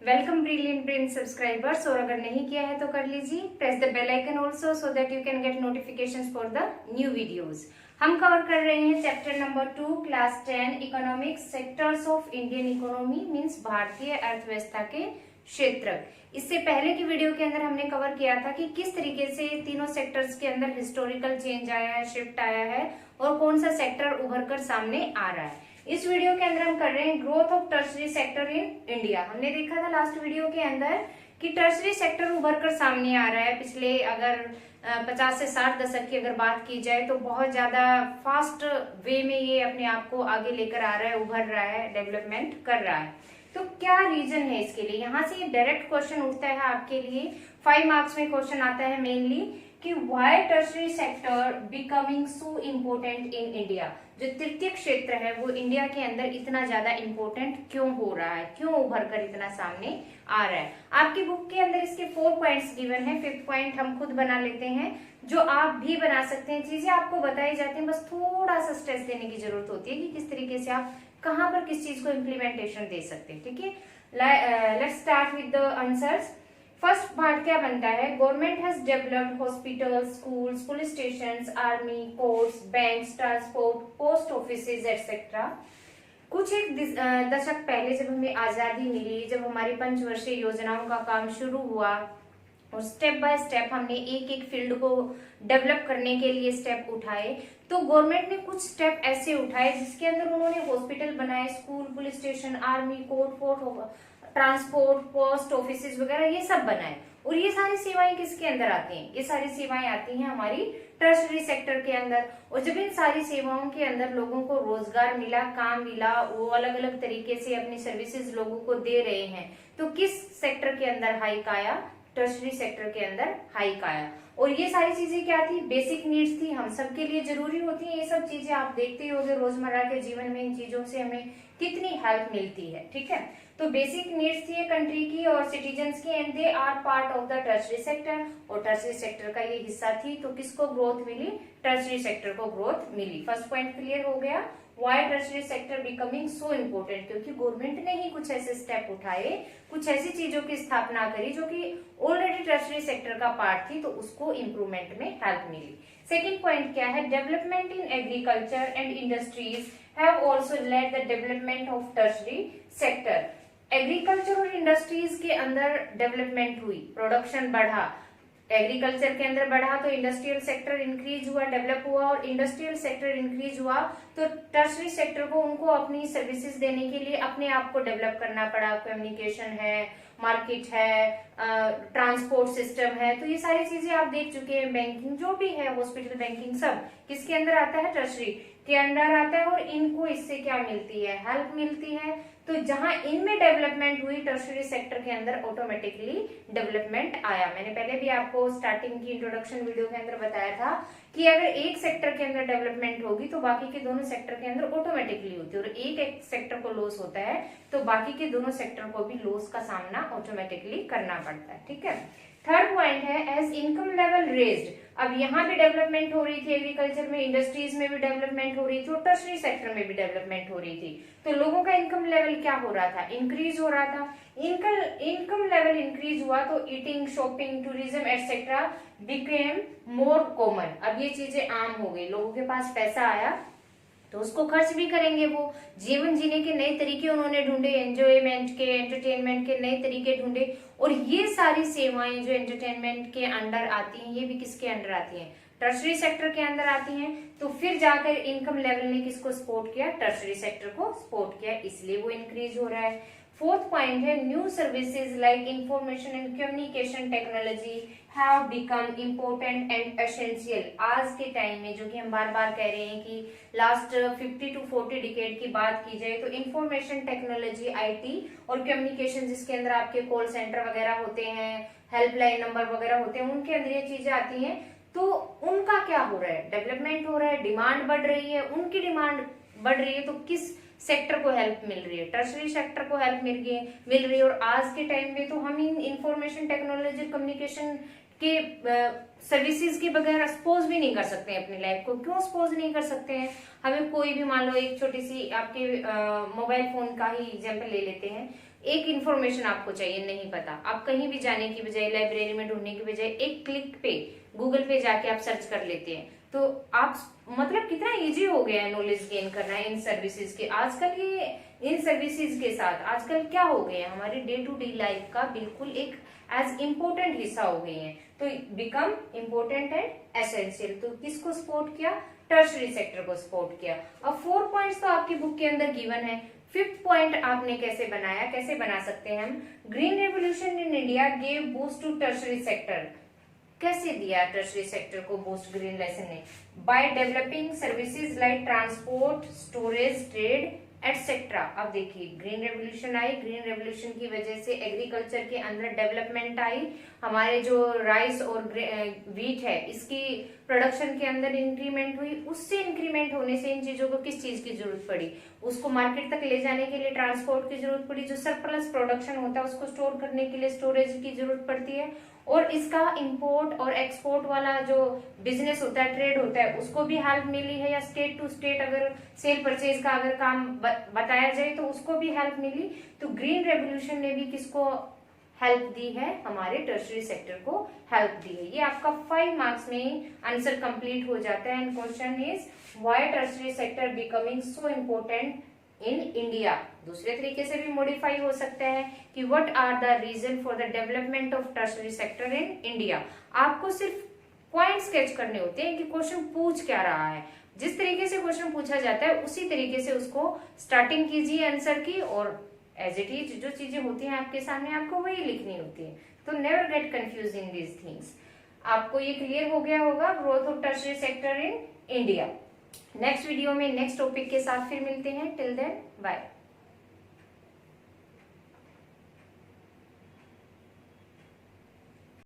Welcome brilliant brain subscribers. और अगर नहीं किया है तो कर लीजिए, press the bell icon also so that you can get notifications for the new videos. हम कवर कर रहे हैं chapter number 2 class 10 economics sectors of Indian economy means भारतीय अर्थव्यवस्था के क्षेत्र। इससे पहले की वीडियो के अंदर हमने कवर किया था कि किस तरीके से तीनों सेक्टर्स के अंदर हिस्टोरिकल चेंज आया है, शिफ्ट आया है और कौन सा सेक्टर उभर कर सामने आ रहा है। इस वीडियो के अंदर हम कर रहे हैं growth of tertiary sector in India. हमने देखा था लास्ट वीडियो के अंदर कि टर्शरी सेक्टर उभर कर सामने आ रहा है। पिछले अगर 50 से 60 दशक की अगर बात की जाए तो बहुत ज्यादा फास्ट वे में ये अपने आप को आगे लेकर आ रहा है, उभर रहा है, डेवलपमेंट कर रहा है। तो क्या रीजन है इसके लिए? यहाँ से डायरेक्ट क्वेश्चन उठता है आपके लिए, 5 मार्क्स में क्वेश्चन आता है मेनली कि why tertiary sector becoming so important in India. जो तृतीय क्षेत्र है वो इंडिया के अंदर इतना ज्यादा इम्पोर्टेंट क्यों हो रहा है, क्यों उभर कर इतना सामने आ रहा है। आपकी बुक के अंदर इसके 4 पॉइंट्स गिवन है। 5th पॉइंट हम खुद बना लेते हैं, जो आप भी बना सकते हैं। चीजें आपको बताई जाती हैं, बस थोड़ा सा स्ट्रेस देने की जरूरत होती है कि किस तरीके से आप कहाँ पर किस चीज को इम्प्लीमेंटेशन दे सकते हैं। ठीक है, let's start with the answers. First part क्या बनता है? Government has developed hospitals, schools, police stations, army, courts, banks, transport, post offices etcetera. कुछ एक दशक पहले जब हमें आजादी मिली, जब हमारी पंचवर्षीय योजनाओं का काम शुरू हुआ और स्टेप बाय स्टेप हमने एक एक फील्ड को डेवलप करने के लिए स्टेप उठाए, तो गवर्नमेंट ने कुछ स्टेप ऐसे उठाए जिसके अंदर उन्होंने हॉस्पिटल बनाए, school, police station, army, court, fort, transport, post office वगैरह ये सब बनाए। और ये सारी सेवाएं किसके अंदर आती हैं? ये सारी सेवाएं आती हैं हमारी टर्शरी सेक्टर के अंदर। और जब इन सारी सेवाओं के अंदर लोगों को रोजगार मिला, काम मिला, वो अलग अलग तरीके से अपनी सर्विसेज लोगों को दे रहे हैं, तो किस सेक्टर के अंदर हाइक आया? टर्शरी सेक्टर के अंदर हाइक आया। और ये सारी चीजें क्या थी? बेसिक नीड्स थी, हम सबके लिए जरूरी होती है। ये सब चीजें आप देखते ही होंगे रोजमर्रा के जीवन में, इन चीजों से हमें कितनी हेल्प मिलती है। ठीक है, तो बेसिक नीड्स थी कंट्री की और सिटीजन्स की, and they are part of the tertiary sector. और टर्शरी सेक्टर का ये हिस्सा थी, तो किसको ग्रोथ मिली? टर्शरी सेक्टर को ग्रोथ मिली। फर्स्ट पॉइंट क्लियर हो गया, why tertiary sector becoming so important. क्योंकि गवर्नमेंट ने ही कुछ ऐसे स्टेप उठाए, कुछ ऐसी चीजों की स्थापना करी जो कि ऑलरेडी टर्शरी सेक्टर का पार्ट थी, तो उसको इम्प्रूवमेंट में हेल्प मिली। सेकेंड पॉइंट क्या है? Development in agriculture and industries have also led the development of tertiary sector. Agriculture और इंडस्ट्रीज के अंदर डेवलपमेंट हुई, प्रोडक्शन बढ़ा, एग्रीकल्चर के अंदर बढ़ा तो इंडस्ट्रियल सेक्टर इंक्रीज हुआ, डेवलप हुआ, और इंडस्ट्रियल सेक्टर इंक्रीज हुआ तो टर्शरी सेक्टर को उनको अपनी सर्विसेज देने के लिए अपने आप को डेवलप करना पड़ा। कम्युनिकेशन है, मार्केट है, ट्रांसपोर्ट सिस्टम है, तो ये सारी चीजें आप देख चुके हैं। बैंकिंग जो भी है, हॉस्पिटल, बैंकिंग, सब किसके अंदर आता है? टर्शरी के अंदर आता है। और इनको इससे क्या मिलती है? हेल्प मिलती है। तो जहां इनमें डेवलपमेंट हुई, टर्शरी सेक्टर के अंदर ऑटोमेटिकली डेवलपमेंट आया। मैंने पहले भी आपको स्टार्टिंग की इंट्रोडक्शन वीडियो के अंदर बताया था कि अगर एक सेक्टर के अंदर डेवलपमेंट होगी तो बाकी के दोनों सेक्टर के अंदर ऑटोमेटिकली होती है, और एक सेक्टर को लॉस होता है तो बाकी के दोनों सेक्टर को भी लॉस का सामना ऑटोमेटिकली करना पड़ता है। ठीक है, थर्ड पॉइंट है एज इनकम लेवल रेज्ड। अब यहाँ भी डेवलपमेंट हो रही थी, एग्रीकल्चर में, इंडस्ट्रीज में भी डेवलपमेंट हो रही थी और टर्शरी सेक्टर में भी डेवलपमेंट हो रही थी, तो लोगों का इनकम लेवल क्या हो रहा था? इंक्रीज हो रहा था। इनकम लेवल इंक्रीज हुआ तो eating, shopping, tourism etcetera became more common. अब ये चीजें आम हो गई, लोगों के पास पैसा आया तो उसको खर्च भी करेंगे। वो जीवन जीने के नए तरीके उन्होंने ढूंढे, एंजॉयमेंट के, एंटरटेनमेंट के नए तरीके ढूंढे। और ये सारी सेवाएं जो एंटरटेनमेंट के अंडर आती हैं, ये भी किसके अंडर आती हैं? टर्शरी सेक्टर के अंदर आती हैं। तो फिर जाकर इनकम लेवल ने किसको सपोर्ट किया? टर्शरी सेक्टर को सपोर्ट किया, इसलिए वो इंक्रीज हो रहा है। फोर्थ पॉइंट है new services like information and communication technology have become important and essential. आज के टाइम में, जो कि हम बार बार कह रहे हैं कि लास्ट 50 to 40 डिकेड की बात की जाए, तो इंफॉर्मेशन टेक्नोलॉजी, आईटी और कम्युनिकेशन, जिसके अंदर आपके कॉल सेंटर वगैरह होते हैं, हेल्पलाइन नंबर वगैरह होते हैं, उनके अंदर ये चीजें आती हैं, तो उनका क्या हो रहा है? डेवलपमेंट हो रहा है, डिमांड बढ़ रही है। उनकी डिमांड बढ़ रही है तो किस सेक्टर को हेल्प मिल रही है? टर्शरी सेक्टर को हेल्प मिल रही है। और आज के टाइम में तो हम इन इंफॉर्मेशन टेक्नोलॉजी, कम्युनिकेशन कि सर्विसेज के बगैर सपोज भी नहीं कर सकते हैं अपनी लाइफ को। क्यों सपोज नहीं कर सकते हैं? हमें कोई भी, मान लो एक छोटी सी आपके मोबाइल फोन का ही एग्जांपल ले लेते हैं। एक इन्फॉर्मेशन आपको चाहिए, नहीं पता, आप कहीं भी जाने की बजाय, लाइब्रेरी में ढूंढने की बजाय एक क्लिक पे गूगल पे जाके आप सर्च कर लेते हैं। तो आप मतलब कितना इजी हो गया है नॉलेज गेन करना इन सर्विसेज के। आजकल ये इन सर्विसेज के साथ आजकल क्या हो गए हैं, हमारे डे टू डे लाइफ का बिल्कुल एक एज इम्पोर्टेंट हिस्सा हो गए हैं। तो बिकम इम्पोर्टेंट एंड एसेंशियल। तो किसको सपोर्ट किया? टर्शरी सेक्टर को सपोर्ट किया। अब 4 पॉइंट्स तो आपकी बुक के अंदर गिवन है। 5th पॉइंट आपने कैसे बनाया, कैसे बना सकते हैं हम? Green revolution in India gave boost to tertiary sector. कैसे दिया टर्शरी सेक्टर को बूस्ट ग्रीन लेसन ने? By developing services like transport, storage, trade etcetera. अब देखिए ग्रीन रेवोल्यूशन आई, ग्रीन रेवोल्यूशन की वजह से एग्रीकल्चर के अंदर डेवलपमेंट आई, हमारे जो राइस और व्हीट है इसकी प्रोडक्शन के अंदर इंक्रीमेंट हुई। उससे इंक्रीमेंट होने से इन चीजों को किस चीज की जरूरत पड़ी? उसको मार्केट तक ले जाने के लिए ट्रांसपोर्ट की जरूरत पड़ी। जो सरप्लस प्रोडक्शन होता है उसको स्टोर करने के लिए स्टोरेज की जरूरत पड़ती है। और इसका इंपोर्ट और एक्सपोर्ट वाला जो बिजनेस होता है, ट्रेड होता है, उसको भी हेल्प मिली है। या स्टेट टू स्टेट अगर सेल परचेज का अगर काम बताया जाए तो उसको भी हेल्प मिली। तो ग्रीन रेवोल्यूशन ने भी किसको हेल्प दी है? हमारे टर्शरी सेक्टर को हेल्प दी है। ये आपका 5 मार्क्स में आंसर कंप्लीट हो जाता है। And question is why tertiary sector becoming so important in India. दूसरे तरीके से भी मॉडिफाई हो सकता है कि what are the reason for the development of tertiary sector in India. आपको सिर्फ पॉइंट स्केच करने होते हैं कि क्वेश्चन पूछ क्या रहा है। जिस तरीके से क्वेश्चन पूछा जाता है उसी तरीके से उसको स्टार्टिंग कीजिए आंसर की, और एज इट इज जो चीजें होती हैं आपके सामने आपको वही लिखनी होती है। तो never get confuse in these things. आपको ये क्लियर हो गया होगा growth of tertiary sector in India. Next video में नेक्स्ट टॉपिक के साथ फिर मिलते हैं। Till then bye.